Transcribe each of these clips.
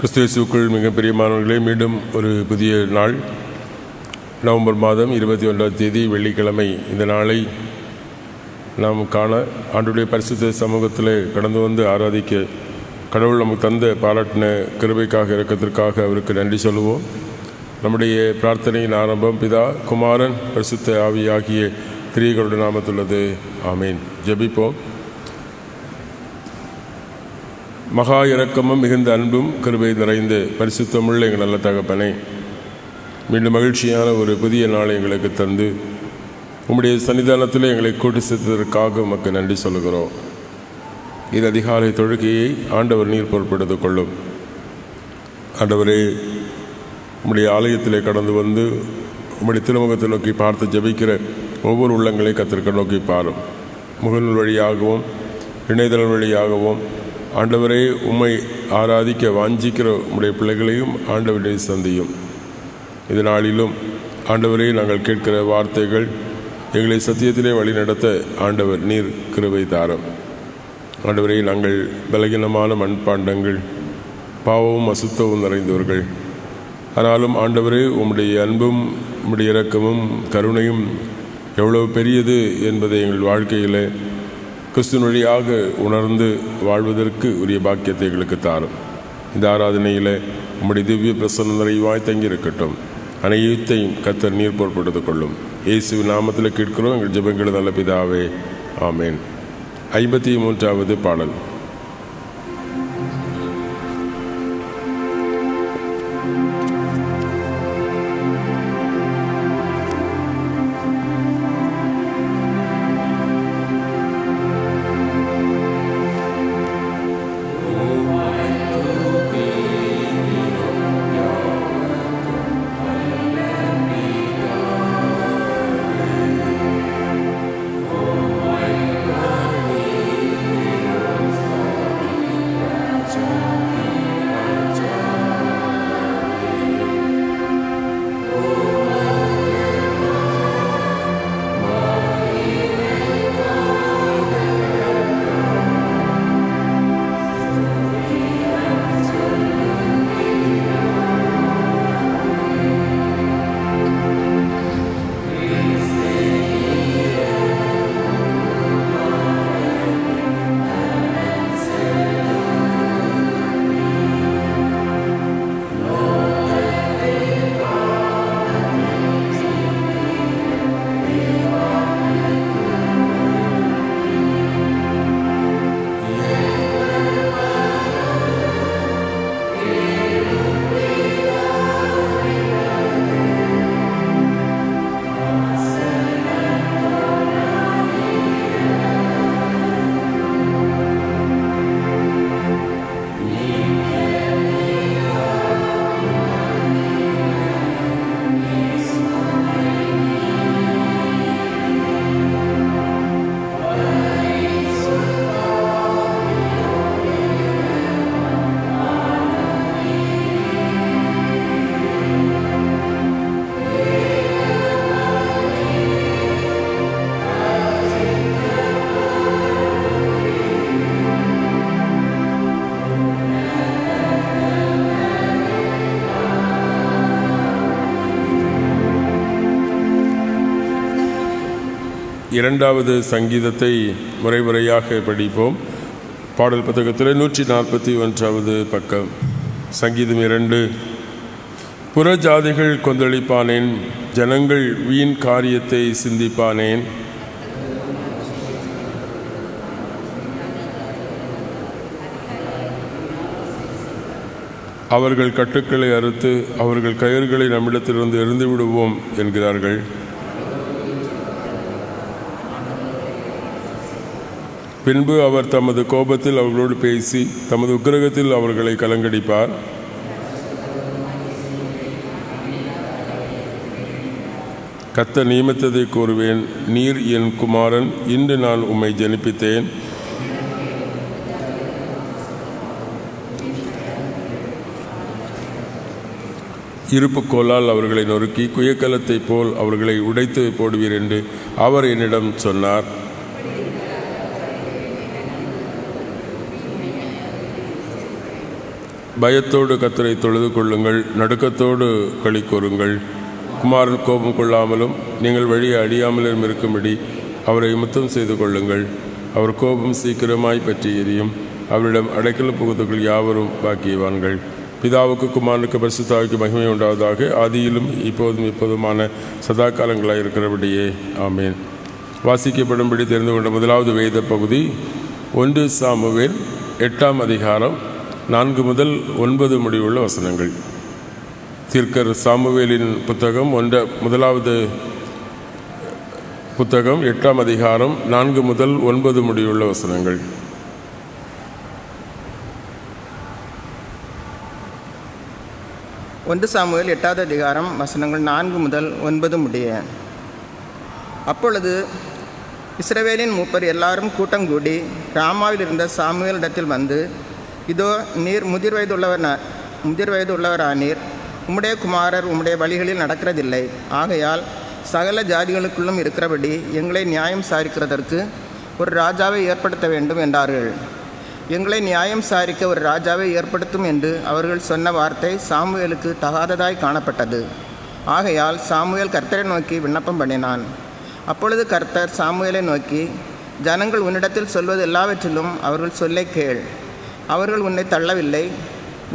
கிறிஸ்துவுக்குள் மிக பிரியமானவர்களே, மீண்டும் ஒரு புதிய நாள், நவம்பர் மாதம் 21ஆம் தேதி வெள்ளிக்கிழமை. இந்த நாளை நாம் காண ஆண்டுடைய பரிசுத்த சமூகத்தில் கடந்து வந்து ஆராதிக்க கடவுள் நமக்கு தந்த பாராட்டின கிருபைக்காக இரக்கத்திற்காக அவருக்கு நன்றி சொல்லுவோம். நம்முடைய பிரார்த்தனையின் ஆரம்பம் பிதா, குமாரன், பரிசுத்த ஆவி ஆகிய திரியர்களுடைய நாமத்துள்ளது. ஆமீன். ஜெபிப்போம். மகா இரக்கமும் மிகுந்த அன்பும் கிருபை நிறைந்த பரிசுத்தமுள்ள எங்கள் நல்ல தகப்பனை, மீண்டும் மகிழ்ச்சியான ஒரு புதிய நாளை எங்களுக்கு தந்து உம்முடைய சன்னிதானத்தில் எங்களை கூட்டி சேர்த்ததற்காக உமக்கு நன்றி சொல்லுகிறோம். இது அதிகாலை தொழுகையை ஆண்டவர் நீர் பொறுப்பெடுத்துக் கொள்ளும். ஆண்டவரே, உம்முடைய ஆலயத்திலே கடந்து வந்து உம்முடைய திருமுகத்தை நோக்கி பார்த்து ஜெபிக்கிற ஒவ்வொரு உள்ளங்களை கத்திற்க நோக்கி பாரும். முகநூல் வழியாகவும் இணையதளம் வழியாகவும் ஆண்டவரே, உம்மை ஆராதிக்க வாஞ்சிக்கிற உம்முடைய பிள்ளைகளையும் ஆண்டவரை சந்தியும். இது நாளிலும் ஆண்டவரே, நாங்கள் கேட்கிற வார்த்தைகள் எங்களை சத்தியத்திலே வழி நடத்த ஆண்டவர் நீர் கிருபை தாரும். ஆண்டவரே, நாங்கள் பலகீனமான மண்பாண்டங்கள், பாவமும் அசுத்தமும் நிறைந்தவர்கள். ஆனாலும் ஆண்டவரே, உம்முடைய அன்பும் உம்முடைய இரக்கமும் கருணையும் எவ்வளவு பெரியது என்பதை எங்கள் வாழ்க்கையில் கிறிஸ்துவின் வழியாக உணர்ந்து வாழ்வதற்கு உரிய பாக்கியத்தை எங்களுக்கு தாரும். இந்த ஆராதனையில் உம்முடைய திவ்ய பிரசன்னம் நிறைவாய் தங்கியிருக்கட்டும். அனைத்தையும் கர்த்தர் நீர் பொறுப்பெடுத்துக் கொள்ளும். இயேசுவின் நாமத்தில் கேட்கிறோம் எங்கள் ஜெபங்கள் நல்ல பிதாவே. ஆமேன். 53வது பாடல். இரண்டாவது சங்கீதத்தை முறையாக படிப்போம். பாடல் புத்தகத்தில் 141வது பக்கம். சங்கீதம் 2. புறஜாதிகள் கொந்தளிப்பானேன், ஜனங்கள் வீண் காரியத்தை சிந்திப்பானேன். அவர்கள் கட்டுக்களை அறுத்து அவர்கள் கயிறுகளை நம்மிடத்திலிருந்து எறிந்து விடுவோம் என்கிறார்கள். பின்பு அவர் தமது கோபத்தில் அவர்களோடு பேசி தமது உக்கிரகத்தில் அவர்களை கலங்கடிப்பார். கர்த்தர் நியமித்ததை கூறுவேன், நீர் என் குமாரன், இன்று நான் உம்மை ஜனிப்பித்தேன். இருப்புக்கோலால் அவர்களை நொறுக்கி குயக்கலத்தை போல் அவர்களை உடைத்து போடுவீர் என்று அவர் என்னிடம் சொன்னார். பயத்தோடு கர்த்தரை தொழுது கொள்ளுங்கள், நடுக்கத்தோடு களி கூறுங்கள். குமாரன் கோபம் கொள்ளாமலும் நீங்கள் வழியை அடியாமலும் இருக்கும்படி அவரை முத்தம் செய்து கொள்ளுங்கள். அவர் கோபம் சீக்கிரமாய் பற்றி எரியும். அவரிடம் அடைக்கல புகுதுகள் யாவரும் பாக்கியவான்கள். பிதாவுக்கு குமாரனுக்கு பரிசுத்தாவிக்கு மகிமை உண்டாவதாக, ஆதியிலும் இப்போதும் எப்போதுமான சதா காலங்களாக இருக்கிறபடியே ஆமேன். வாசிக்கப்படும்படி தெரிந்து கொண்ட முதலாவது வேத பகுதி 1 சாமுவேல் 8ஆம் அதிகாரம் 4 முதல் 9 முடிவுள்ள வசனங்கள். தீர்க்கர் சாமுவேலின் புத்தகம் முதலாவது புத்தகம் 8ஆம் அதிகாரம் 4 முதல் 9 முடிவுள்ள வசனங்கள். சாமுவேல் 8ஆவது அதிகாரம் வசனங்கள் 4 முதல் 9 முடிய. அப்பொழுது இஸ்ரவேலின் மூப்பர் எல்லாரும் கூட்டம் கூடி ராமாவில் இருந்த சாமுவேலிடத்தில் வந்து, இதோ நீர் முதிர் வயதுள்ளவரானீர், உம்முடைய குமாரர் உம்முடைய வழிகளில் நடக்கிறதில்லை. ஆகையால் சகல ஜாதிகளுக்குள்ளும் இருக்கிறபடி எங்களை நியாயம் சாரிக்கிறதற்கு ஒரு ராஜாவை ஏற்படுத்த வேண்டும் என்றார்கள். எங்களை நியாயம் சாரிக்க ஒரு ராஜாவை ஏற்படுத்தும் என்று அவர்கள் சொன்ன வார்த்தை சாமுவேலுக்கு தகாததாய் காணப்பட்டது. ஆகையால் சாமுவேல் கர்த்தரை நோக்கி விண்ணப்பம் பண்ணினான். அப்பொழுது கர்த்தர் சாமுவேலை நோக்கி, ஜனங்கள் உன்னிடத்தில் சொல்வது எல்லாவற்றிலும் அவர்கள் சொல்லை கேள். அவர்கள் உன்னை தள்ளவில்லை,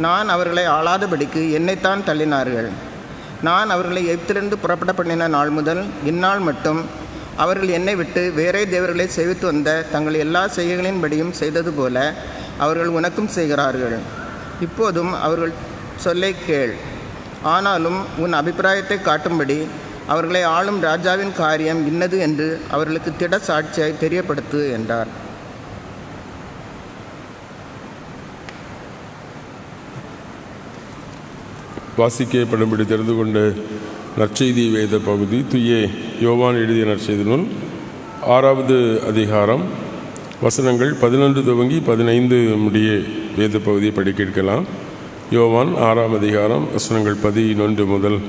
நான் அவர்களை ஆளாதபடிக்கு என்னைத்தான் தள்ளினார்கள். நான் அவர்களை எகிப்திலிருந்து புறப்பட பண்ணின நாள் முதல் இந்நாள் மட்டும் அவர்கள் என்னை விட்டு வேறே தேவர்களை சேவித்து வந்த தங்கள் எல்லா செய்கைகளின்படியும் செய்தது போல அவர்கள் உனக்கும் செய்கிறார்கள். இப்போதும் அவர்கள் சொல்லை கேள். ஆனாலும் உன் அபிப்பிராயத்தை காட்டும்படி அவர்களை ஆளும் ராஜாவின் காரியம் இன்னது என்று அவர்களுக்கு திட சாட்சியை தெரியப்படுத்து என்றார். வாசிக்கப்படும்படி தெரிந்து கொண்ட நற்செய்தி வேத பகுதி தூய யோவான் எழுதிய நற்செய்தி நூல் 6வது அதிகாரம் வசனங்கள் 11 துவங்கி 15 முடிய வேத பகுதியை படிக்க கேட்கலாம். யோவான் 6ஆம் அதிகாரம் வசனங்கள் 11 முதல்.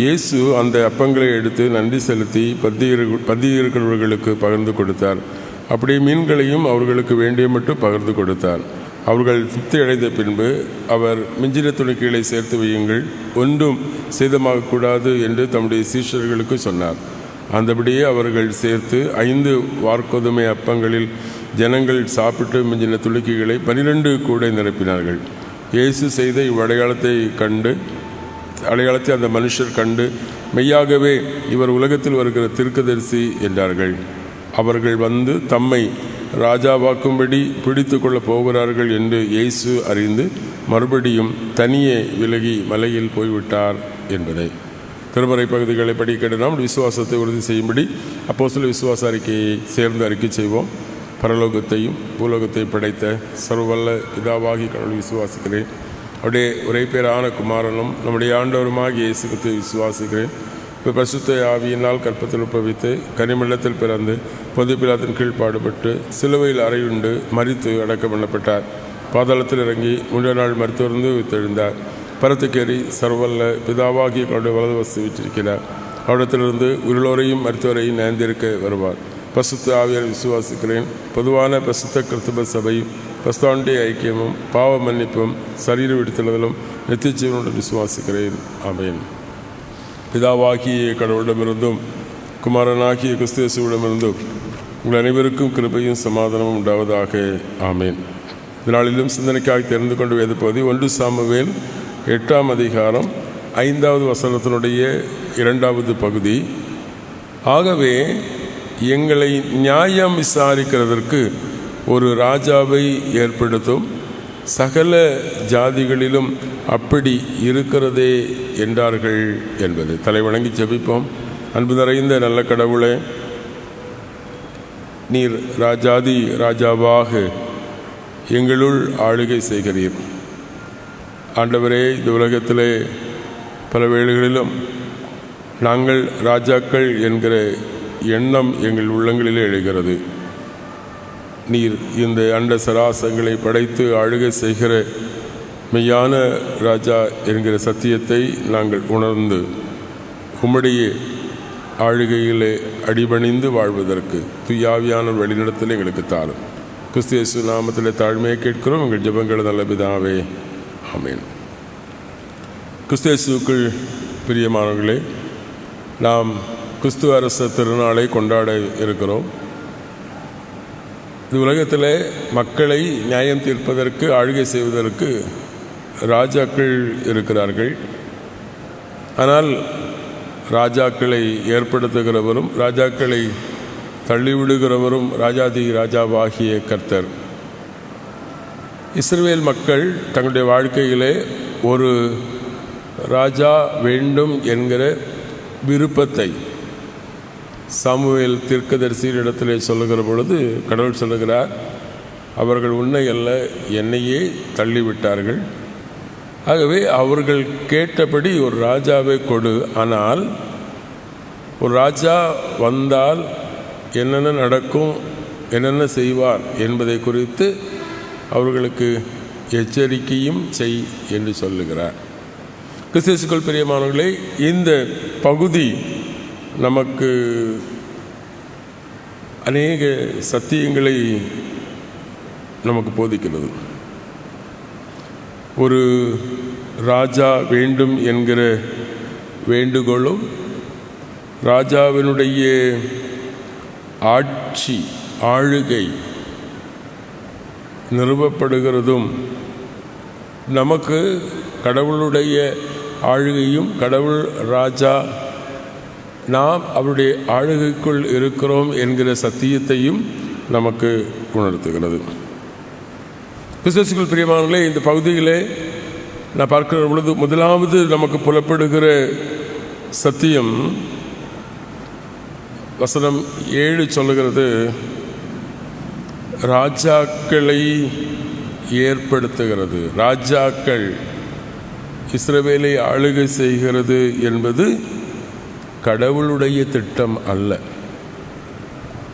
இயேசு அந்த அப்பங்களை எடுத்து நன்றி செலுத்தி பந்தியிருக்கிறவர்களுக்கு பகிர்ந்து கொடுத்தார். அப்படியே மீன்களையும் அவர்களுக்கு வேண்டிய மட்டும் பகிர்ந்து கொடுத்தார். அவர்கள் திருப்தி அடைந்த பின்பு அவர் மிஞ்சின துணிக்கைகளை சேர்த்து வையுங்கள், ஒன்றும் சேதமாகக்கூடாது என்று தம்முடைய சீஷர்களுக்கு சொன்னார். அந்தபடியே அவர்கள் சேர்த்து 5 வார்க்கோதுமை அப்பங்களில் ஜனங்கள் சாப்பிட்டு மிஞ்சின துணிக்கைகளை 12 கூடை நிரப்பினார்கள். இயேசு செய்த அடையாளத்தை அந்த மனுஷர் கண்டு, மெய்யாகவே இவர் உலகத்தில் வருகிற தீர்க்கதரிசி என்றார்கள். அவர்கள் வந்து தம்மை ராஜாவாக்கும்படி பிடித்து கொள்ளப் போகிறார்கள் என்று இயேசு அறிந்து மறுபடியும் தனியே விலகி மலையில் போய்விட்டார் என்பதை. திருமறை பகுதிகளை படிக்க நாம் விசுவாசத்தை உறுதி செய்யும்படி அப்போஸ்தலர் விசுவாச அறிக்கையை சேர்ந்து அறிக்கை செய்வோம். பரலோகத்தையும் பூலோகத்தையும் படைத்த சர்வவல்ல பிதாவாகி கடவுளை விசுவாசிக்கிறேன். அவருடைய ஒரே பேரான குமாரனும் நம்முடைய ஆண்டவருமாகிய இயேசு கிறிஸ்துவை விசுவாசிக்கிறேன். பரிசுத்த ஆவியினால் கற்பத்தில் உட்பவித்து கனிமண்டலத்தில் பிறந்து பொது பிலாத்தின் கீழ் பாடுபட்டு சிலுவையில் அறையுண்டு மரித்து அடக்கம் பண்ணப்பட்டார். பாதாளத்தில் இறங்கி 3 நாள் மருத்துவருந்து உயிர்த்தெழுந்தார். பரத்துக்கேறி சர்வல்ல பிதாவாகிய கடவுளுடைய வலது வசதி வீற்றிருக்கிறார். அவரிடத்திலிருந்து உருளோரையும் மருத்துவரையும் நேர்ந்திருக்க வருவார். பரிசுத்த ஆவியால் விசுவாசிக்கிறேன். பொதுவான பரிசுத்த கிறிஸ்தவ சபையும் பரிசுத்த ஐக்கியமும் பாவ மன்னிப்பும் சரீர விடுதலும் நித்திய ஜீவனுடன் விசுவாசிக்கிறேன். ஆமென். பிதாவாகிய கடவுளிடமிருந்தும் குமாரனாகிய கிறிஸ்து இயேசுவிடமிருந்தும் உங்கள் அனைவருக்கும் கிருபையும் சமாதானமும் உண்டாவதாக. ஆமேன். இதனாலும் சிந்தனைக்காக தெரிந்து கொண்டு வேத பகுதி 1 சாமுவேல் 8ஆம் அதிகாரம் 5வது வசனத்தினுடைய 2வது பகுதி. ஆகவே எங்களை நியாயம் விசாரிக்கிறதற்கு ஒரு ராஜாவை ஏற்படுத்தும், சகல ஜாதிகளிலும் அப்படி இருக்கிறதே என்றார்கள் என்பது. தலைவணங்கி ஜெபிப்போம். அன்பு நிறைந்த நல்ல கடவுளே, நீர் ராஜாதி ராஜாவாக எங்களுள் ஆளுகை செய்கிறீர். ஆண்டவரே, இந்த உலகத்திலே பல வேளைகளிலும் நாங்கள் ராஜாக்கள் என்கிற எண்ணம் எங்கள் உள்ளங்களிலே எழுகிறது. நீர் இந்த அண்ட சராசங்களை படைத்து ஆளுகை செய்கிற மெய்யான ராஜா என்கிற சத்தியத்தை நாங்கள் உணர்ந்து உம்முடைய ஆளுகையிலே அடிபணிந்து வாழ்வதற்கு தூயாவியான வழிநடத்தல் எங்களுக்கு தாரும். கிறிஸ்து இயேசு நாமத்திலே தாழ்மையை கேட்கிறோம் எங்கள் ஜெபங்கள் நல்ல பிதாவே. ஆமென். கிறிஸ்து-இயேசுவுக்குள் பிரியமானவர்களே, நாம் கிறிஸ்து அரச திருநாளை கொண்டாட இருக்கிறோம். இந்த உலகத்தில் மக்களை நியாயம் தீர்ப்பதற்கு, ஆளுகை செய்வதற்கு ராஜாக்கள் இருக்கிறார்கள். ஆனால் ராஜாக்களை ஏற்படுத்துகிறவரும் ராஜாக்களை தள்ளிவிடுகிறவரும் ராஜாதி ராஜாவாகிய கர்த்தர். இஸ்ரவேல் மக்கள் தங்களுடைய வாழ்க்கையிலே ஒரு ராஜா வேண்டும் என்கிற விருப்பத்தை சாமுவேல் தீர்க்கதரிசியிடத்திலே சொல்லுகிற பொழுது கடவுள் சொல்லுகிறார், அவர்கள் உன்னை அல்ல என்னையே தள்ளிவிட்டார்கள். ஆகவே அவர்கள் கேட்டபடி ஒரு ராஜாவை கொடு. ஆனால் ஒரு ராஜா வந்தால் என்னென்ன நடக்கும், என்னென்ன செய்வார் என்பதை குறித்து அவர்களுக்கு எச்சரிக்கையும் செய் என்று சொல்லுகிறார். கிறிஸ்து-இயேசுவுக்குள் பிரியமானவர்களே, இந்த பகுதி நமக்கு அநேக சத்தியங்களை நமக்கு போதிக்கிறது. ஒரு ராஜா வேண்டும் என்கிற வேண்டுகோளும், ராஜாவினுடைய ஆட்சி ஆளுகை நிறுவப்படுகிறதும், நமக்கு கடவுளுடைய ஆளுகையும், கடவுள் ராஜா நாம் அவருடைய ஆளுகைக்குள் இருக்கிறோம் என்கிற சத்தியத்தையும் நமக்கு உணர்த்துகிறது. கிறிஸ்து-இயேசுவுக்குள் பிரியமானவர்களே, இந்த பகுதியிலே நான் பார்க்கிற பொழுது முதலாவது நமக்கு புலப்படுகிற சத்தியம் வசனம் 7 சொல்லுகிறது, ராஜாக்களை ஏற்படுத்துகிறது. ராஜாக்கள் இஸ்ரவேலை ஆளுகை செய்கிறது என்பது கடவுளுடைய திட்டம் அல்ல.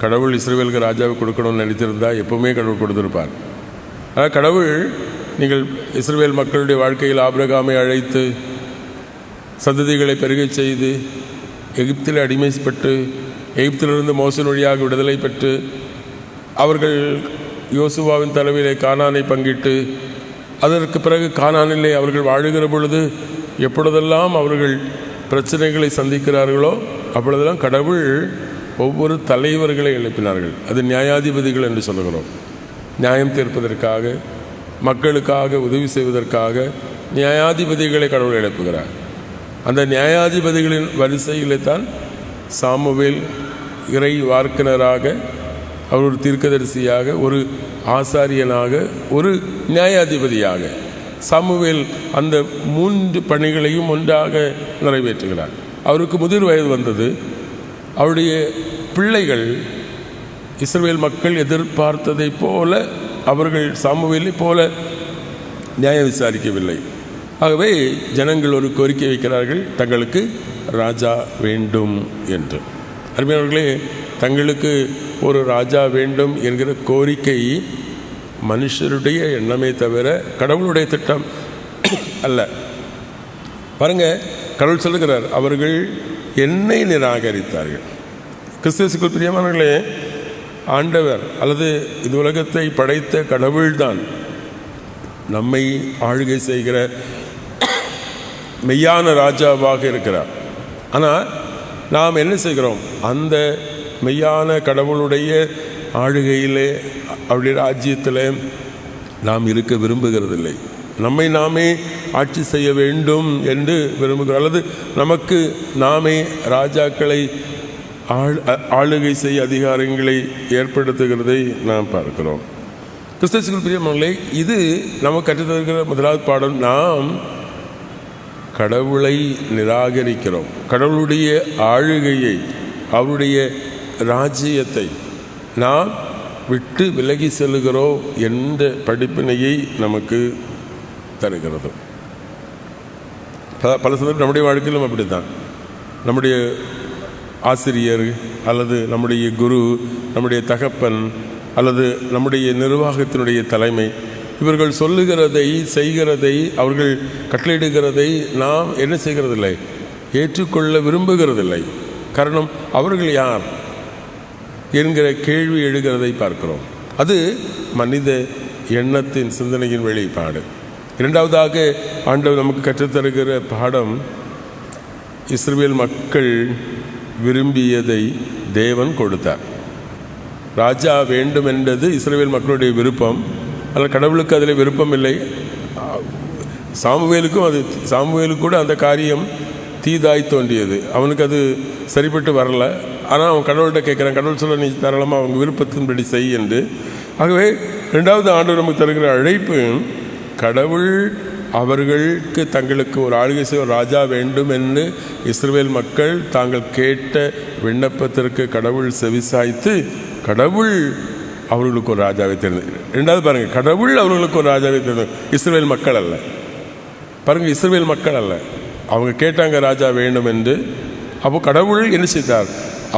கடவுள் இஸ்ரவேலுக்கு ராஜாவை கொடுக்கணும்னு நினைத்திருந்தா எப்பவுமே கடவுள் கொடுத்திருப்பார். ஆனால் கடவுள், நீங்கள் இஸ்ரவேல் மக்களுடைய வாழ்க்கையில் ஆபிரகாமை அழைத்து சந்ததிகளை பெருகச் செய்து எகிப்தில் அடிமைப்பட்டு எகிப்திலிருந்து மோசன் வழியாக விடுதலை பெற்று அவர்கள் யோசுவாவின் தலைமையிலே கானானை பங்கிட்டு அதற்கு பிறகு கானானிலே அவர்கள் வாழுகிற பொழுது எப்பொழுதெல்லாம் அவர்கள் பிரச்சனைகளை சந்திக்கிறார்களோ அப்பொழுதெல்லாம் கடவுள் ஒவ்வொரு தலைவர்களை எழுப்பினார்கள். அது நியாயாதிபதிகள் என்று சொல்லுகிறோம். நியாயம் தீர்ப்பதற்காக, மக்களுக்காக உதவி செய்வதற்காக நியாயாதிபதிகளை கடவுள் எழுப்புகிறார். அந்த நியாயாதிபதிகளின் வரிசையிலே தான் சாமுவேல் இறை வார்க்கனராக, அவர் ஒரு தீர்க்கதரிசியாக, ஒரு ஆசாரியனாக, ஒரு நியாயாதிபதியாக சாமுவேல் அந்த 3 பணிகளையும் ஒன்றாக நிறைவேற்றுகிறார். அவருக்கு முதிர் வயது வந்தது. அவருடைய பிள்ளைகள் இஸ்ரவேல் மக்கள் எதிர்பார்த்ததை போல அவர்கள் சாமுவேலை போல நியாயம் விசாரிக்கவில்லை. ஆகவே ஜனங்கள் ஒரு கோரிக்கை வைக்கிறார்கள், தங்களுக்கு ராஜா வேண்டும் என்று. அருமையானவர்களே, தங்களுக்கு ஒரு ராஜா வேண்டும் என்கிற கோரிக்கை மனுஷருடைய எண்ணமே தவிர கடவுளுடைய திட்டம் அல்ல. பாருங்க, கடவுள் சொல்லுகிறார், அவர்கள் என்னை நிராகரித்தார்கள். கிறிஸ்து-இயேசுவுக்குள் பிரியமானவர்களே, ஆண்டவர் அல்லது இந்த உலகத்தை படைத்த கடவுள்தான் நம்மை ஆளுகை செய்கிற மெய்யான ராஜாவாக இருக்கிறார். ஆனால் நாம் என்ன செய்கிறோம்? அந்த மெய்யான கடவுளுடைய ஆளுகையிலே, அவருடைய ராஜ்யத்தில் நாம் இருக்க விரும்புகிறதில்லை. நம்மை நாமே ஆட்சி செய்ய வேண்டும் என்று விரும்புகிறோம். அல்லது நமக்கு நாமே ராஜாக்களை ஆளுகை செய்ய அதிகாரங்களை ஏற்படுத்துகிறதை நாம் பார்க்கிறோம். கிறிஸ்து-இயேசுவுக்குள் பிரியமானவர்களே, இது நமக்கு கற்றுத்தருகிற முதலாவது பாடம். நாம் கடவுளை நிராகரிக்கிறோம். கடவுளுடைய ஆளுகையை, அவருடைய ராஜ்யத்தை நாம் விட்டு விலகி செல்லுகிறோம் என்ற படிப்பினையை நமக்கு தருகிறது. பல சந்தர்ப்பம் நம்முடைய வாழ்க்கையிலும் அப்படித்தான். நம்முடைய ஆசிரியர் அல்லது நம்முடைய குரு, நம்முடைய தகப்பன் அல்லது நம்முடைய நிர்வாகத்தினுடைய தலைமை, இவர்கள் சொல்லுகிறதை, செய்கிறதை, அவர்கள் கட்டளையிடுகிறதை நாம் என்ன செய்கிறதில்லை? ஏற்றுக்கொள்ள விரும்புகிறதில்லை. காரணம், அவர்கள் யார் என்கிற கேள்வி எழுகிறதை பார்க்கிறோம். அது மனித எண்ணத்தின், சிந்தனையின் வெளிப்பாடு. இரண்டாவதாக ஆண்டவர் நமக்கு கற்றுத்தருகிற பாடம், இஸ்ரவேல் மக்கள் விரும்பியதை தேவன் கொடுத்தார். ராஜா வேண்டும் என்றது இஸ்ரவேல் மக்களுடைய விருப்பம். ஆனால் கடவுளுக்கு அதில் விருப்பம் இல்லை. சாமுவேலுக்கு கூட அந்த காரியம் தீதாய் தோன்றியது. அவனுக்கு அது சரிப்பட்டு வரல. ஆனால் அவன் கடவுள்கிட்ட கேட்குறான், கடவுள் சொல்ல நீ தாராளமாக அவங்க விருப்பத்தின்படி செய் என்று. ஆகவே ரெண்டாவது ஆண்டவர் நமக்கு தருகிற அழைப்பு, கடவுள் அவர்களுக்கு தங்களுக்கு ஒரு ஆளுகை செய்ய ஒரு ராஜா வேண்டும் என்று இஸ்ரவேல் மக்கள் தாங்கள் கேட்ட விண்ணப்பத்திற்கு கடவுள் செவிசாய்த்து கடவுள் அவர்களுக்கு ஒரு ராஜாவை தேர்ந்தெடுக்கிறார். ரெண்டாவது பாருங்கள், கடவுள் அவர்களுக்கு ஒரு ராஜாவை தேர்ந்தெடுக்கிறார். இஸ்ரவேல் மக்கள் அல்ல. பாருங்கள், இஸ்ரவேல் மக்கள் அல்ல, அவங்க கேட்டாங்க ராஜா வேண்டும் என்று. அப்போ கடவுள் என்ன செய்தார்?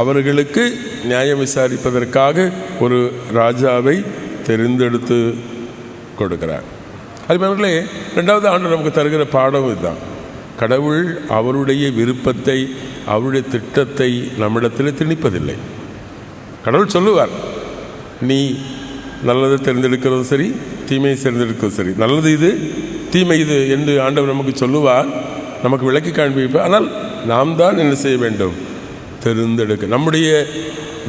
அவர்களுக்கு நியாயம் விசாரிப்பதற்காக ஒரு ராஜாவை தெரிந்தெடுத்து கொடுக்கிறார். அதுமாதிரிகளே ரெண்டாவது ஆண்டு நமக்கு தருகிற பாடம் இதுதான். கடவுள் அவருடைய விருப்பத்தை, அவருடைய திட்டத்தை நம்மிடத்தில் திணிப்பதில்லை. கடவுள் சொல்லுவார், நீ நல்லதை தேர்ந்தெடுக்கிறதும் சரி, தீமையை தேர்ந்தெடுக்கிறதும் சரி, நல்லது இது தீமை இது என்று ஆண்டவர் நமக்கு சொல்லுவார், நமக்கு விளக்கி காண்பிப்பார். ஆனால் நாம் தான் என்ன செய்ய வேண்டும்? தேர்ந்தெடுக்க. நம்முடைய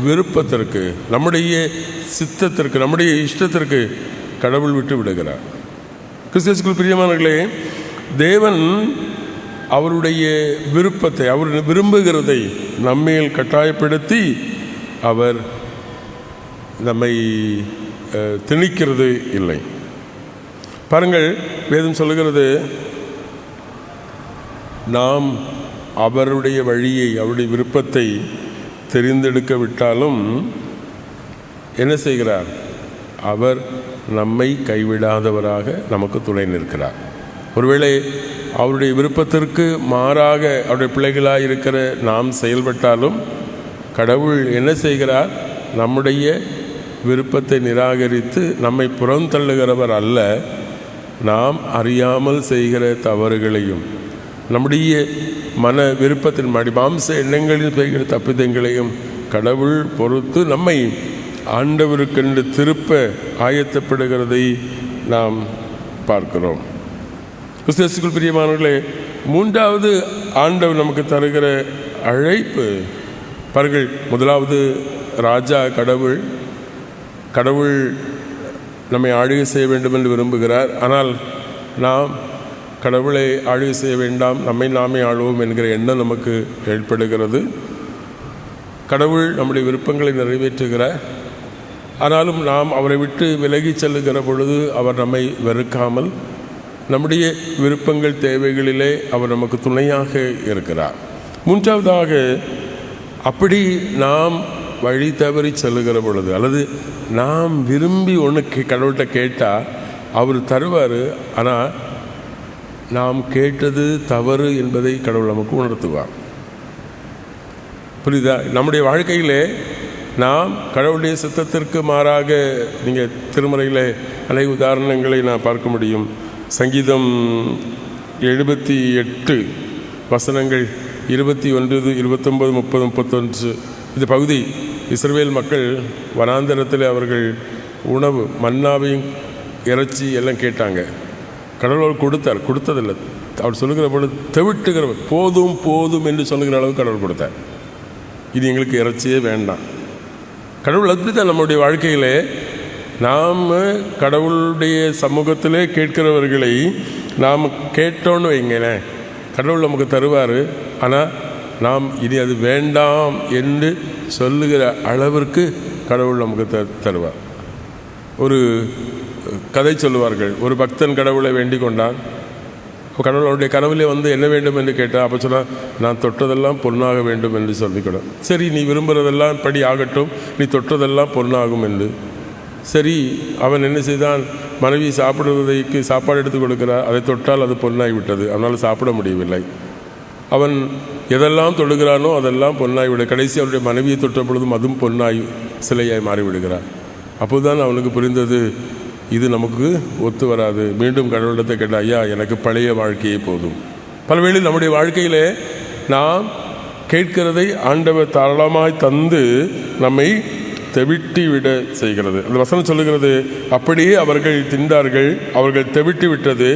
விருப்பத்திற்கு, நம்முடைய சித்தத்திற்கு, நம்முடைய இஷ்டத்திற்கு கடவுள் விட்டு விடுகிறார். கிறிஸ்துவுக்குள் பிரியமானவர்களே, தேவன் அவருடைய விருப்பத்தை, அவர் விரும்புகிறதை நம்மேல் கட்டாயப்படுத்தி அவர் நம்மை திணிக்கிறது இல்லை. பாருங்கள், வேதம் சொல்லுகிறது, நாம் அவருடைய வழியை, அவருடைய விருப்பத்தை தெரிந்தெடுக்க விட்டாலும் என்ன செய்கிறார்? அவர் நம்மை கைவிடாதவராக நமக்கு துணை நிற்கிறார். ஒருவேளை அவருடைய விருப்பத்திற்கு மாறாக அவருடைய பிள்ளைகளாக இருக்கிற நாம் செயல்பட்டாலும் கடவுள் என்ன செய்கிறார்? நம்முடைய விருப்பத்தை நிராகரித்து நம்மை புறந்தள்ளுகிறவர் அல்ல. நாம் அறியாமல் செய்கிற தவறுகளையும், நம்முடைய மன விருப்பத்தின் மாம்ச எண்ணங்களில் செய்கிற தப்பிதங்களையும் கடவுள் பொறுத்து நம்மை ஆண்டவருக்கென்று திருப்ப ஆயத்தப்படுகிறதை நாம் பார்க்கிறோம். கிறிஸ்துவுக்குள் பிரியமானவர்களே, மூன்றாவது ஆண்டவர் நமக்கு தருகிற அழைப்பு பாருங்கள். முதலாவது ராஜா கடவுள். கடவுள் நம்மை ஆளுகை செய்ய வேண்டும் என்று விரும்புகிறார். ஆனால் நாம் கடவுளை ஆளுகை செய்ய வேண்டாம், நம்மை நாமே ஆளுவோம் என்கிற எண்ணம் நமக்கு ஏற்படுகிறது. கடவுள் நம்முடைய விருப்பங்களை நிறைவேற்றுகிறார். ஆனாலும் நாம் அவரை விட்டு விலகி செல்லுகிற பொழுது அவர் நம்மை வெறுக்காமல் நம்முடைய விருப்பங்கள் தேவைகளிலே அவர் நமக்கு துணையாக இருக்கிறார். மூன்றாவதாக, அப்படி நாம் வழி தவறி செல்லுகிற பொழுது, அல்லது நாம் விரும்பி ஒன்று கடவுள்கிட்ட கேட்டால் அவர் தருவார். ஆனால் நாம் கேட்டது தவறு என்பதை கடவுள் நமக்கு உணர்த்துவார். புரியுதா? நம்முடைய வாழ்க்கையிலே நாம் கடவுளுடைய சித்தத்திற்கு மாறாக, நீங்கள் திருமறையில் அநேக உதாரணங்களை நான் பார்க்க முடியும். சங்கீதம் 78 வசனங்கள் 21, 29, 30, 31 இந்த பகுதி, இஸ்ரவேல் மக்கள் வனாந்தரத்தில் அவர்கள் உணவு மன்னாவையும் இறைச்சி எல்லாம் கேட்டாங்க. கடவுள் கொடுத்ததில்லை. அவர் சொல்லுகிற பொழுது தவிட்டுகிறவர், போதும் போதும் என்று சொல்லுகிற அளவுக்கு கடவுள் கொடுத்தார். இது எங்களுக்கு இறைச்சியே வேண்டாம். கடவுள் அப்படித்தான் நம்முடைய வாழ்க்கையில் நாம் கடவுளுடைய சமூகத்திலே கேட்கிறவர்களை நாம் கேட்டோன்னு வைங்களேன், கடவுள் நமக்கு தருவார். ஆனால் நாம் இனி அது வேண்டாம் என்று சொல்லுகிற அளவிற்கு கடவுள் நமக்கு தருவார். ஒரு கதை சொல்லுவார்கள். ஒரு பக்தன் கடவுளை வேண்டிக் கொண்டான். கடவுள் அவருடைய கனவுலே வந்து என்ன வேண்டும் என்று கேட்டால், அப்போ சொன்னால், நான் தொட்டதெல்லாம் பொன்னாக வேண்டும் என்று சொல்லிக்கூடாது. சரி, நீ விரும்புகிறதெல்லாம் படி ஆகட்டும், நீ தொட்டதெல்லாம் பொன்னாகும் என்று. சரி, அவன் என்ன செய்தான்? மனைவி சாப்பிடுவதற்கு சாப்பாடு எடுத்து கொடுக்கிறார். அதை தொட்டால் அது பொன்னாகி விட்டது. அவனால் சாப்பிட முடியவில்லை. அவன் எதெல்லாம் தொடுகிறானோ அதெல்லாம் பொன்னாகி விட, கடைசி அவருடைய மனைவியை தொட்ட பொழுதும் அதுவும் பொன்னாகி சிலையாய் மாறிவிடுகிறார். அப்போதுதான் அவனுக்கு புரிந்தது, இது நமக்கு ஒத்து வராது. மீண்டும் கடவுளிடத்தை கேட்டால், ஐயா, எனக்கு பழைய வாழ்க்கையே போதும். பல்வேளை நம்முடைய வாழ்க்கையில் நாம் கேட்கிறதை ஆண்டவர் தாராளமாய் தந்து நம்மை தெவிட்டி விட செய்கிறது. அந்த வசனம் சொல்லுகிறது, அப்படியே அவர்கள் தின்றார்கள், அவர்கள் தெவிட்டி விட்டது,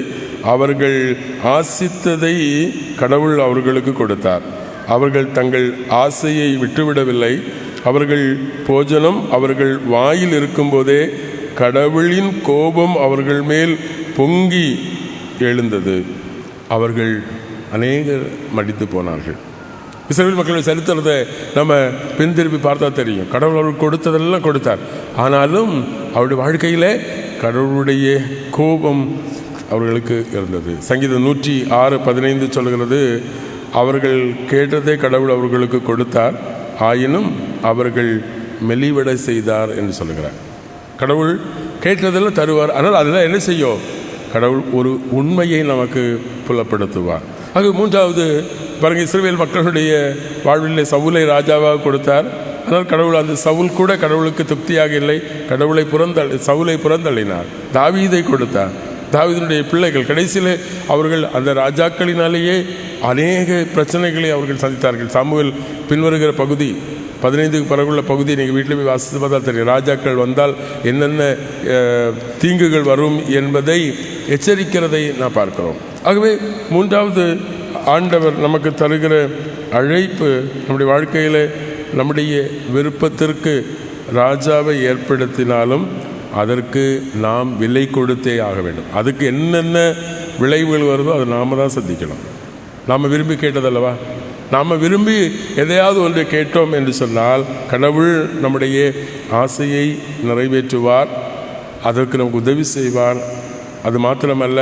அவர்கள் ஆசித்ததை கடவுள் அவர்களுக்கு கொடுத்தார். அவர்கள் தங்கள் ஆசையை விட்டுவிடவில்லை. அவர்கள் போஜனம் அவர்கள் வாயில் இருக்கும்போதே கடவுளின் கோபம் அவர்கள் மேல் பொங்கி எழுந்தது. அவர்கள் அநேகர் மடித்து போனார்கள். இஸ்ரவேல் மக்களுடைய சரித்திரத்தை நம்ம பின் திருப்பி பார்த்தா தெரியும். கடவுள் அவர்கள் கொடுத்ததெல்லாம் கொடுத்தார். ஆனாலும் அவருடைய வாழ்க்கையில் கடவுளுடைய கோபம் அவர்களுக்கு இருந்தது. சங்கீதம் 106:15 சொல்கிறது, அவர்கள் கேட்டதை கடவுள் அவர்களுக்கு கொடுத்தார், ஆயினும் அவர்கள் மெலிவடை செய்தார் என்று சொல்லுகிறார். கடவுள் கேட்டதெல்லாம் தருவார். ஆனால் அதெல்லாம் என்ன செய்யும்? கடவுள் ஒரு உண்மையை நமக்கு புலப்படுத்துவார். ஆக மூன்றாவது பாருங்கள், இஸ்ரவேல் மக்களுடைய வாழ்விலே சவுலை ராஜாவாக கொடுத்தார். ஆனால் கடவுள் அந்த சவுல் கூட கடவுளுக்கு திருப்தியாக இல்லை. சவுலை புறந்தள்ளினார். தாவீதை கொடுத்தார். தாவீதினுடைய பிள்ளைகள் கடைசியில் அவர்கள் அந்த ராஜாக்களினாலேயே அநேக பிரச்சனைகளை அவர்கள் சந்தித்தார்கள். சாமுவேல் பின்வருகிற பகுதி 15க்கு பிறகுள்ள பகுதி நீங்கள் வீட்டில் போய் வாசித்து பார்த்தா தெரியும். ராஜாக்கள் வந்தால் என்னென்ன தீங்குகள் வரும் என்பதை எச்சரிக்கிறதை நான் பார்க்கிறோம். ஆகவே மூன்றாவது ஆண்டவர் நமக்கு தருகிற அழைப்பு, நம்முடைய வாழ்க்கையில் நம்முடைய விருப்பத்திற்கு ராஜாவை ஏற்படுத்தினாலும் அதற்கு நாம் விலை கொடுத்தே ஆக வேண்டும். அதுக்கு என்னென்ன விளைவுகள் வருதோ அதை நாம் தான் சந்திக்கணும். நாம் விரும்பி கேட்டதல்லவா? நாம் விரும்பி எதையாவது ஒன்று கேட்டோம் என்று சொன்னால் கடவுள் நம்முடைய ஆசையை நிறைவேற்றுவார், அதற்கு நமக்கு உதவி செய்வார். அது மாத்திரமல்ல,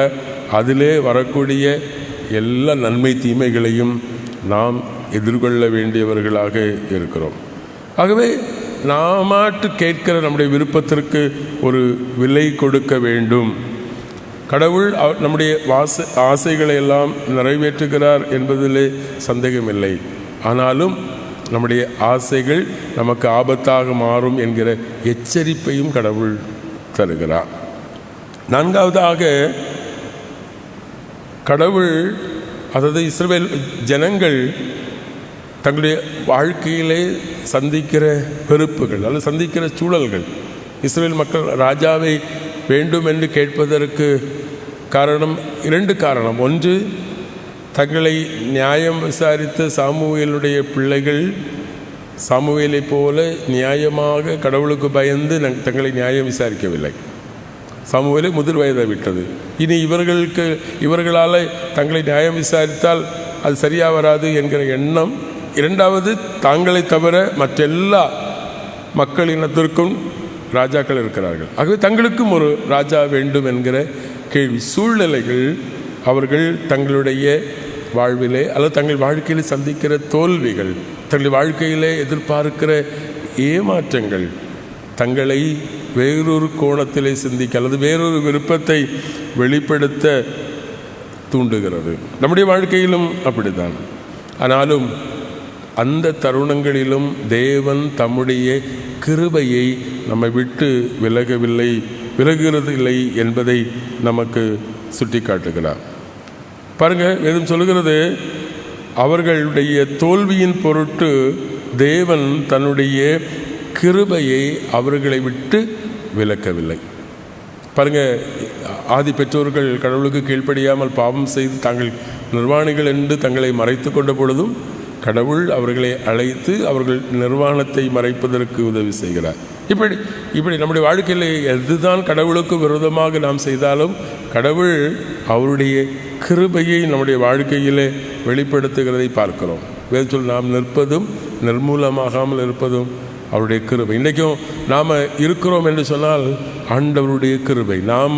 அதிலே வரக்கூடிய எல்லா நன்மை தீமைகளையும் நாம் எதிர்கொள்ள வேண்டியவர்களாக இருக்கிறோம். ஆகவே நாமாட்டு கேட்கிற நம்முடைய விருப்பத்திற்கு ஒரு விலை கொடுக்க வேண்டும். கடவுள் நம்முடைய ஆசைகளை எல்லாம் நிறைவேற்றுகிறார் என்பதிலே சந்தேகமில்லை. ஆனாலும் நம்முடைய ஆசைகள் நமக்கு ஆபத்தாக மாறும் என்கிற எச்சரிப்பையும் கடவுள் தருகிறார். நான்காவதாக கடவுள், அதாவது இஸ்ரவேல் ஜனங்கள் தங்களுடைய வாழ்க்கையிலே சந்திக்கிற வெறுப்புகள் அல்லது சந்திக்கிற சூழல்கள், இஸ்ரவேல் மக்கள் ராஜாவை வேண்டும் என்று கேட்பதற்கு காரணம் 2 காரணம். ஒன்று, தங்களை நியாயம் விசாரித்த சாமுவேலுடைய பிள்ளைகள் சாமுவேலை போல நியாயமாக கடவுளுக்கு பயந்து தங்களை நியாயம் விசாரிக்கவில்லை. சாமுவேலை முதிர் வயதை விட்டது. இனி இவர்களால் தங்களை நியாயம் விசாரித்தால் அது சரியாக வராது என்கிற எண்ணம். 2வது, தாங்களை தவிர மற்றெல்லா மக்களினத்திற்கும் ராஜாக்கள் இருக்கிறார்கள். ஆகவே தங்களுக்கும் ஒரு ராஜா வேண்டும் என்கிற கேள்வி. சூழ்நிலைகள் அவர்கள் தங்களுடைய வாழ்விலே அல்லது தங்கள் வாழ்க்கையில் சந்திக்கிற தோல்விகள், தங்கள் வாழ்க்கையிலே எதிர்பார்க்கிற ஏமாற்றங்கள் தங்களை வேறொரு கோணத்திலே சிந்திக்க அல்லது வேறொரு விருப்பத்தை வெளிப்படுத்த தூண்டுகிறது. நம்முடைய வாழ்க்கையிலும் அப்படித்தான். ஆனாலும் அந்த தருணங்களிலும் தேவன் தம்முடைய கிருபையை நம்மை விட்டு விலகுறதில்லை என்பதை நமக்கு சுட்டி காட்டுகிறார். பாருங்கள், வேதம் சொல்லுகிறது, அவர்களுடைய தோல்வியின் பொருட்டு தேவன் தன்னுடைய கிருபையை அவர்களை விட்டு விலக்கவில்லை. பாருங்கள், ஆதி பெற்றோர்கள் கடவுளுக்கு கீழ்ப்படியாமல் பாவம் செய்து தாங்கள் நிர்வாணிகள் என்று தங்களை மறைத்து கொண்ட பொழுதும் கடவுள் அவர்களை அழைத்து அவர்கள் நிர்வாணத்தை மறைப்பதற்கு உதவி செய்கிறார். இப்படி நம்முடைய வாழ்க்கையில் எதுதான் கடவுளுக்கு விரோதமாக நாம் செய்தாலும் கடவுள் அவருடைய கிருபையை நம்முடைய வாழ்க்கையில் வெளிப்படுத்துகிறதை பார்க்கிறோம். வேதத்தில் நாம் நிற்பதும் நிர்மூலமாகாமல் இருப்பதும் அவருடைய கிருபை. இன்றைக்கும் நாம் இருக்கிறோம் என்று சொன்னால் ஆண்டவருடைய கிருபை. நாம்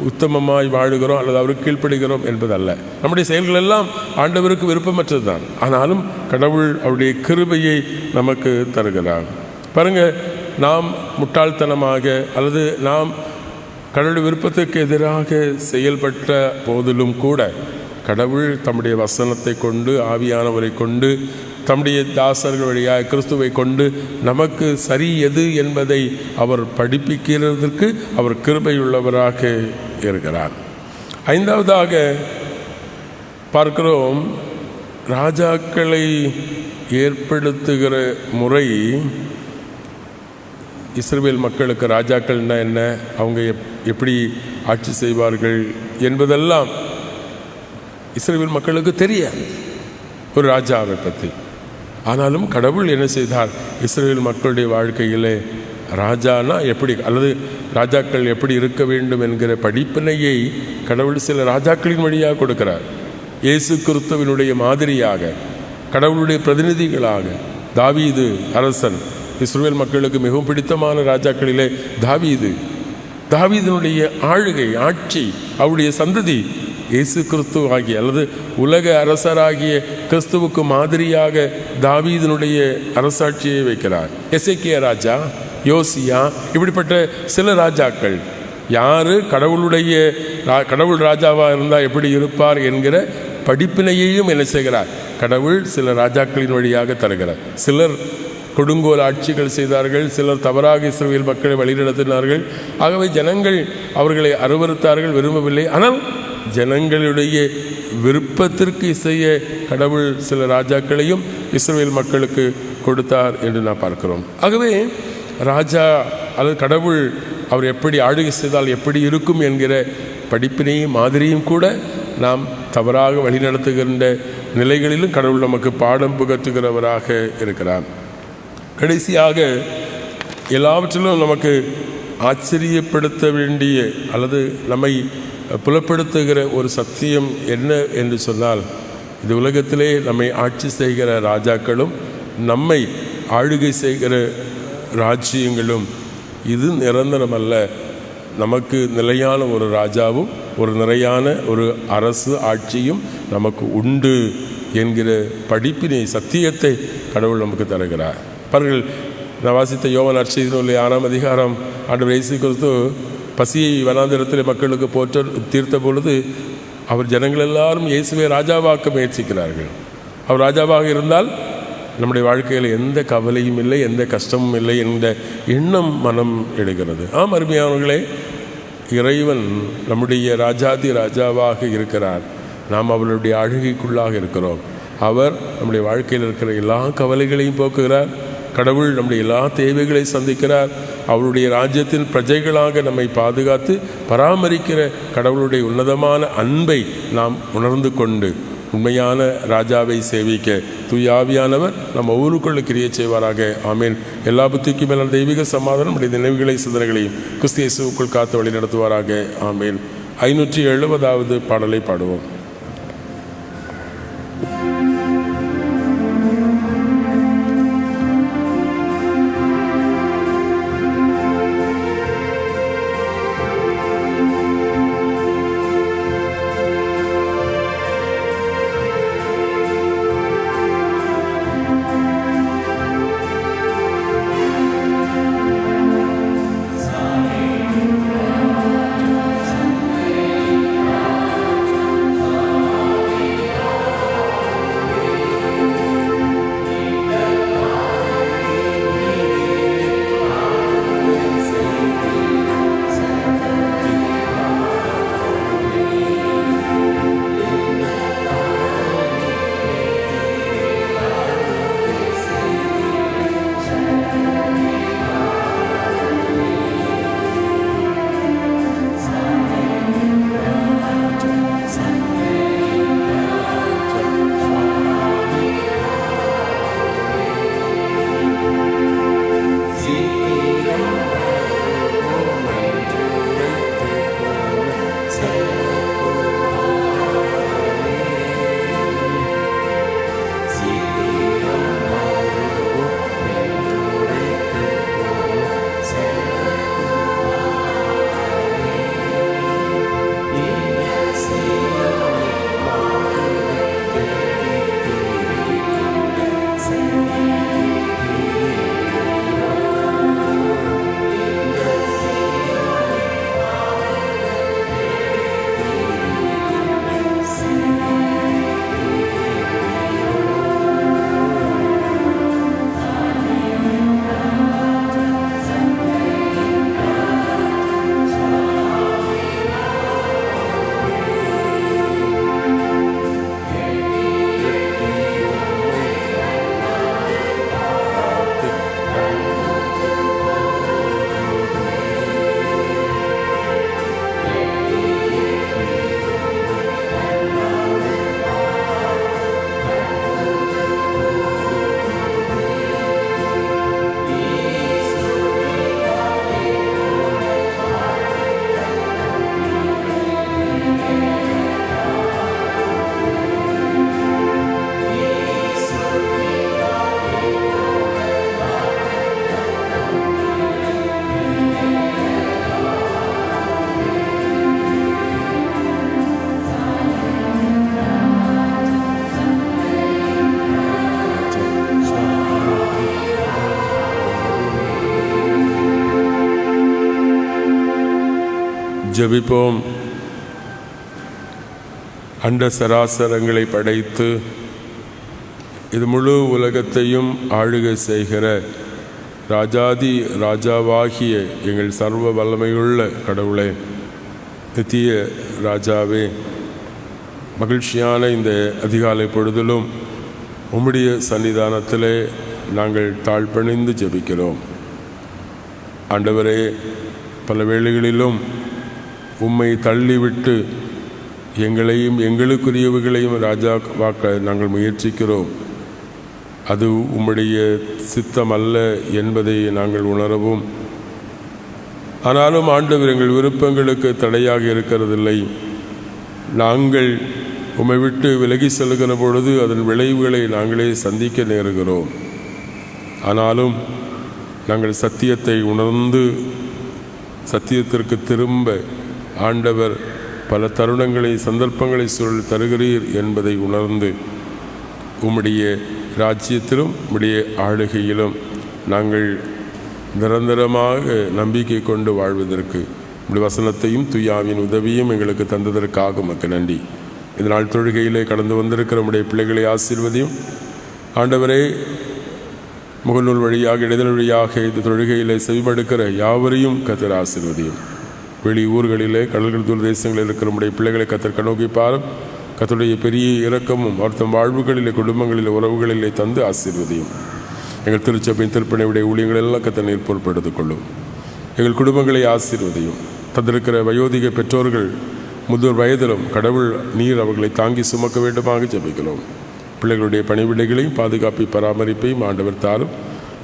உத்தமமாய் வாழுகிறோம் அல்லது அவருக்கு கீழ்ப்படுகிறோம் என்பதல்ல. நம்முடைய செயல்கள் எல்லாம் ஆண்டவருக்கு விருப்பமற்றது தான். ஆனாலும் கடவுள் அவருடைய கிருபையை நமக்கு தருகிறார். பாருங்கள், நாம் முட்டாள்தனமாக அல்லது நாம் கடவுளுடைய விருப்பத்துக்கு எதிராக செயல்பட்ட போதிலும் கூட கடவுள் தம்முடைய வசனத்தை கொண்டு, ஆவியானவரை கொண்டு, தம்முடைய தாசர்கள் வழியாக கிறிஸ்துவை கொண்டு நமக்கு சரி எது என்பதை அவர் படிப்பிக்கிறதற்கு அவர் கிருபையுள்ளவராக இருக்கிறார். 5வதாக பார்க்கிறோம், ராஜாக்களை ஏற்படுத்துகிற முறை இஸ்ரவேல் மக்களுக்கு ராஜாக்கள்னா என்ன, அவங்க எப்படி ஆட்சி செய்வார்கள் என்பதெல்லாம் இஸ்ரவேல் மக்களுக்கு தெரியாது ஒரு ராஜாவை பற்றி. ஆனாலும் கடவுள் என்ன செய்தார், இஸ்ரவேல் மக்களுடைய வாழ்க்கையிலே ராஜானா எப்படி அல்லது ராஜாக்கள் எப்படி இருக்க வேண்டும் என்கிற படிப்பினையை கடவுள் சில ராஜாக்களின் வழியாக கொடுக்கிறார். இயேசு கிறிஸ்துவினுடைய மாதிரியாக கடவுளுடைய பிரதிநிதிகளாக தாவீது அரசன், இஸ்ரவேல் மக்களுக்கு மிகவும் பிடித்தமான ராஜாக்களிலே தாவீதினுடைய ஆட்சி, அவருடைய சந்ததி இயேசு கிறிஸ்து ஆகிய அல்லது உலக அரசராகிய கிறிஸ்துவுக்கு மாதிரியாக தாவீதினுடைய அரசாட்சியை வைக்கிறார். எசேக்கியா ராஜா, யோசியா, இப்படிப்பட்ட சில ராஜாக்கள் யார் கடவுள் ராஜாவாக இருந்தால் எப்படி இருப்பார் என்கிற படிப்பினையையும் என்ன செய்கிறார், கடவுள் சில ராஜாக்களின் வழியாக தருகிறார். சிலர் கொடுங்கோல் ஆட்சிகள் செய்தார்கள், சிலர் தவறாக இஸ்ரவேல் மக்களை வழிநடத்தினார்கள். ஆகவே ஜனங்கள் அவர்களை அருவருத்தார்கள், விரும்பவில்லை. ஆனால் ஜனங்களுடைய விருப்பத்திற்கு இசைய கடவுள் சில ராஜாக்களையும் இஸ்ரவேல் மக்களுக்கு கொடுத்தார் என்று நாம் பார்க்கிறோம். ஆகவே ராஜா அல்லது கடவுள் அவர் எப்படி ஆளுகை செய்தால் எப்படி இருக்கும் என்கிற படிப்பினையும் மாதிரியும் கூட நாம் தவறாக வழிநடத்துகின்ற நிலைகளிலும் கடவுள் நமக்கு பாடம் புகட்டுகிறவராக இருக்கிறார். கடைசியாக எல்லாவற்றிலும் நமக்கு ஆச்சரியப்படுத்த வேண்டிய அல்லது நம்மை புலப்படுத்துகிற ஒரு சத்தியம் என்ன என்று சொன்னால், இது உலகத்திலே நம்மை ஆட்சி செய்கிற ராஜாக்களும் நம்மை ஆளுகை செய்கிற ராஜ்யங்களும் இது நிரந்தரமல்ல. நமக்கு நிலையான ஒரு ராஜாவும் ஒரு நிலையான ஒரு அரசு ஆட்சியும் நமக்கு உண்டு என்கிற படிப்பினை சத்தியத்தை கடவுள் நமக்கு தருகிறார். பாருங்கள், நான் வாசித்த யோவான் நற்செய்தியினுடைய 6ஆம் அதிகாரம், ஆண்டவர் இயேசு கிறிஸ்து பசியை வனாந்திரத்தில் மக்களுக்கு தீர்த்த பொழுது அவர் ஜனங்கள் எல்லாரும் இயேசுவை ராஜாவாக்க முயற்சிக்கிறார்கள். அவர் ராஜாவாக இருந்தால் நம்முடைய வாழ்க்கையில் எந்த கவலையும் இல்லை, எந்த கஷ்டமும் இல்லை என்ற எண்ணம் மனம் எழுகிறது. அருமையானவர்களே, இறைவன் நம்முடைய ராஜாதி ராஜாவாக இருக்கிறார். நாம் அவருடைய ஆளுகைக்குள்ளாக இருக்கிறோம். அவர் நம்முடைய வாழ்க்கையில் இருக்கிற எல்லா கவலைகளையும் போக்குகிறார். கடவுள் நம்முடைய எல்லா தேவைகளை சந்திக்கிறார். அவருடைய ராஜ்யத்தின் பிரஜைகளாக நம்மை பாதுகாத்து பராமரிக்கிற கடவுளுடைய உன்னதமான அன்பை நாம் உணர்ந்து கொண்டு உண்மையான ராஜாவை சேவிக்க தூயாவியானவர் நம்ம ஒவ்வொருக்குள்ள கிரியை செய்வாராக. ஆமேன். எல்லா புத்திக்கும் மேலான தெய்வீக சமாதானம் நம்முடைய நினைவுகளை சிந்தனைகளையும் கிறிஸ்து இயேசுவுக்குள் காத்து வழி நடத்துவாராக. ஆமேன். 570வது பாடலை பாடுவோம். ஜெபிப்போம். அண்ட சராசரங்களை படைத்து இது முழு உலகத்தையும் ஆளுகை செய்கிற ராஜாதி ராஜாவாகிய எங்கள் சர்வ வல்லமையுள்ள கடவுளே, நித்திய ராஜாவே, மகிழ்ச்சியான இந்த அதிகாலை பொழுதிலும் உம்முடைய சன்னிதானத்திலே நாங்கள் தாழ்பணிந்து ஜெபிக்கிறோம். ஆண்டவரே, பல வேளைகளிலும் உம்மை தள்ளிவிட்டு எங்களையும் எங்களுக்குரியவைகளையும் ராஜாவாக்க நாங்கள் முயற்சிக்கிறோம். அது உம்முடைய சித்தம் அல்ல என்பதை நாங்கள் உணரவும், ஆனாலும் ஆண்டவர் எங்கள் விருப்பங்களுக்கு தடையாக இருக்கிறதில்லை. நாங்கள் உம்மை விட்டு விலகி செல்கிற பொழுது அதன் விளைவுகளை நாங்களே சந்திக்க நேருகிறோம். ஆனாலும் நாங்கள் சத்தியத்தை உணர்ந்து சத்தியத்திற்கு திரும்ப ஆண்டவர் பல தருணங்களை சந்தர்ப்பங்களை சூழல் தருகிறீர் என்பதை உணர்ந்து உம்முடைய ராஜ்யத்திலும் உம்முடைய ஆளுகையிலும் நாங்கள் நிரந்தரமாக நம்பிக்கை கொண்டு வாழ்வதற்கு உம்முடைய வசனத்தையும் துயாவின் உதவியும் எங்களுக்கு தந்ததற்காக உமக்கு நன்றி. இதனால் தொழுகையிலே கடந்து வந்திருக்கிற நம்முடைய பிள்ளைகளை ஆசீர்வதியும். ஆண்டவரே, முகநூல் வழியாக இடைதல் வழியாக இந்த தொழுகையிலே செவிமடுக்கிற யாவரையும் கர்த்தர் ஆசீர்வதியும். வெளி ஊர்களிலே கடல்கள் தூர தேசங்களில் இருக்கிற நம்முடைய பிள்ளைகளை கர்த்தர் கண்ணோக்கி பாரும். கர்த்தருடைய பெரிய இரக்கமும் அவர்த்தம் வாழ்வுகளிலே குடும்பங்களிலே உறவுகளிலே தந்து ஆசீர்வதியும். எங்கள் திருச்சபையின் திருப்பணியுடைய ஊழியங்கள் எல்லாம் கர்த்தர் நீர் பொறுப்பெடுத்துக் கொள்ளும். எங்கள் குடும்பங்களை ஆசீர்வதியும். தந்திருக்கிற வயோதிக பெற்றோர்கள் முதிர் வயதிலும் கடவுள் நீர் அவர்களை தாங்கி சுமக்க வேண்டுமாக ஜெபிக்கிறோம். பிள்ளைகளுடைய பணிவிடைகளையும் பாதுகாப்பை பராமரிப்பையும் ஆண்டவர் தாரும்.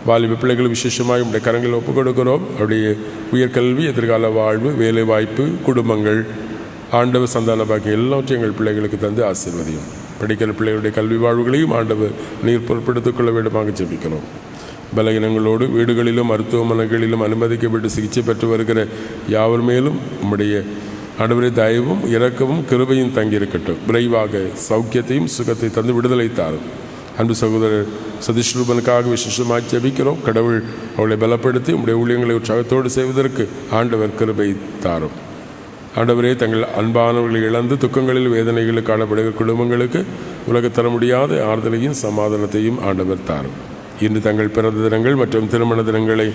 வாலிப பிள்ளைகள் விசேஷமாக உடைய கரங்களில் ஒப்புக் கொடுக்கிறோம். அவருடைய உயர்கல்வி, எதிர்கால வாழ்வு, வேலை வாய்ப்பு, குடும்பங்கள், ஆண்டவர் சந்தான பாக்கியம் எல்லாவற்றையும் எங்கள் பிள்ளைகளுக்கு தந்து ஆசீர்வதியும். படிக்கிற பிள்ளைகளுடைய கல்வி வாழ்வுகளையும் ஆண்டவர் நீர் பொறுப்பெடுத்துக் கொள்ள வேண்டுமாக ஜெபிக்கிறோம். பலகீனங்களோடு வீடுகளிலும் மருத்துவமனைகளிலும் அனுமதிக்கப்பட்டு சிகிச்சை பெற்று வருகிற யாவர் மேலும் உம்முடைய ஆண்டவரே தயவும் இரக்கமும் கிருபையும் தங்கியிருக்கட்டும். விரைவாக சௌக்கியத்தையும் சுகத்தை தந்து விடுதலை தாரும். அன்பு சகோதரர் சதீஷ் ரூபனுக்காக விசேஷமாக ஜெபிக்கிறோம். கடவுள் அவளை பலப்படுத்தி உம்முடைய ஊழியங்களை உற்சாகத்தோடு செய்வதற்கு ஆண்டவர் கிருபை தாரும். ஆண்டவரே, தங்கள் அன்பானவர்களை இழந்து துக்கங்களில் வேதனைகளில் காணப்படுகிற குடும்பங்களுக்கு உலக தர முடியாத ஆறுதலையும் சமாதானத்தையும் ஆண்டவர் தாரும். இன்று தங்கள் பிறந்த தினங்கள் மற்றும் திருமண தினங்களை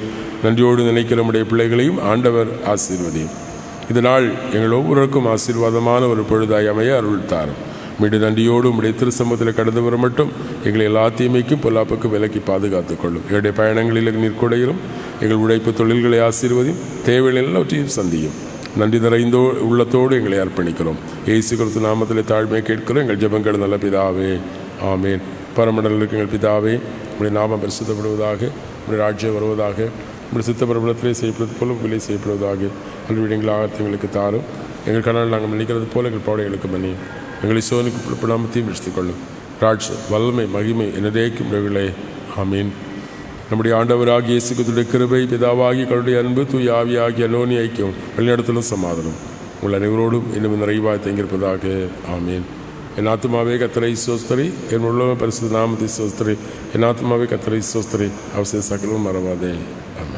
நன்றியோடு நினைக்கிற நம்முடைய பிள்ளைகளையும் ஆண்டவர் ஆசீர்வதியும். இதனால் எங்கள் ஒவ்வொருவருக்கும் ஆசீர்வாதமான ஒரு பொழுதாய் அமைய அருள் தாரும். மீண்டும் நன்றியோடு உம்முடைய திருச்சமூகத்தில் கடந்து வர மட்டும் எங்களை எல்லா தீமைக்கும் பொல்லாப்புக்கும் விலக்கி பாதுகாத்துக் கொள்ளும். எங்களுடைய பயணங்களில் நீர் கூடையிலும் எங்கள் உழைப்பு தொழில்களை ஆசீர்வதியும். தேவைகள் எல்லாவற்றையும் சந்தியும். நன்றி நிறைந்தோ உள்ளத்தோடு எங்களை அர்ப்பணிக்கிறோம். இயேசு கிறிஸ்து நாமத்திலே தாழ்மையை கேட்கிறோம் எங்கள் ஜெபங்கள் நல்ல பிதாவே, ஆமேன். பரமண்டலுக்கு எங்கள் பிதாவே, உங்களுடைய நாமம் பரிசுத்தப்படுவதாக, உங்களுடைய ராஜ்யம் வருவதாக, உங்களுடைய சித்த பிரபலத்திலே செய்யப்படுவது போல உங்களே செய்யப்படுவதாக. அல்விடங்களாக எங்களுக்கு தாரும். எங்கள் கணவன் நாங்கள் மன்னிக்கிறது போல எங்கள் பாவங்களுக்கு மன்னியும். எங்களை சோதனைக்கு புலப்படாமத்தையும் விடுத்துக் கொள்ளும். ராஜ் வல்லமை மகிமை என்னதேக்கும் உறவுகளே, ஆமீன். நம்முடைய ஆண்டவராகிய இயேசு கிறிஸ்துவின் கிருபை, பிதாவாகிய கடவுளுடைய அன்பு, தூய ஆவியாகிய அன்னோனி ஐக்கியம், வழிநடத்தலும் சமாதானம் உங்கள் அனைவரோடும் இன்னும் நிறைவாக தங்கியிருப்பதாக, ஆமீன். என் ஆத்துமாவே கர்த்தரை ஸ்தோத்திரி, என் உள்ளமே பரிசுத்த நாமத்தை ஸ்தோத்திரி. என் ஆத்துமாவே கர்த்தரை ஸ்தோத்திரி, அவசிய சகலமும் மறவாதே, ஆமீன்.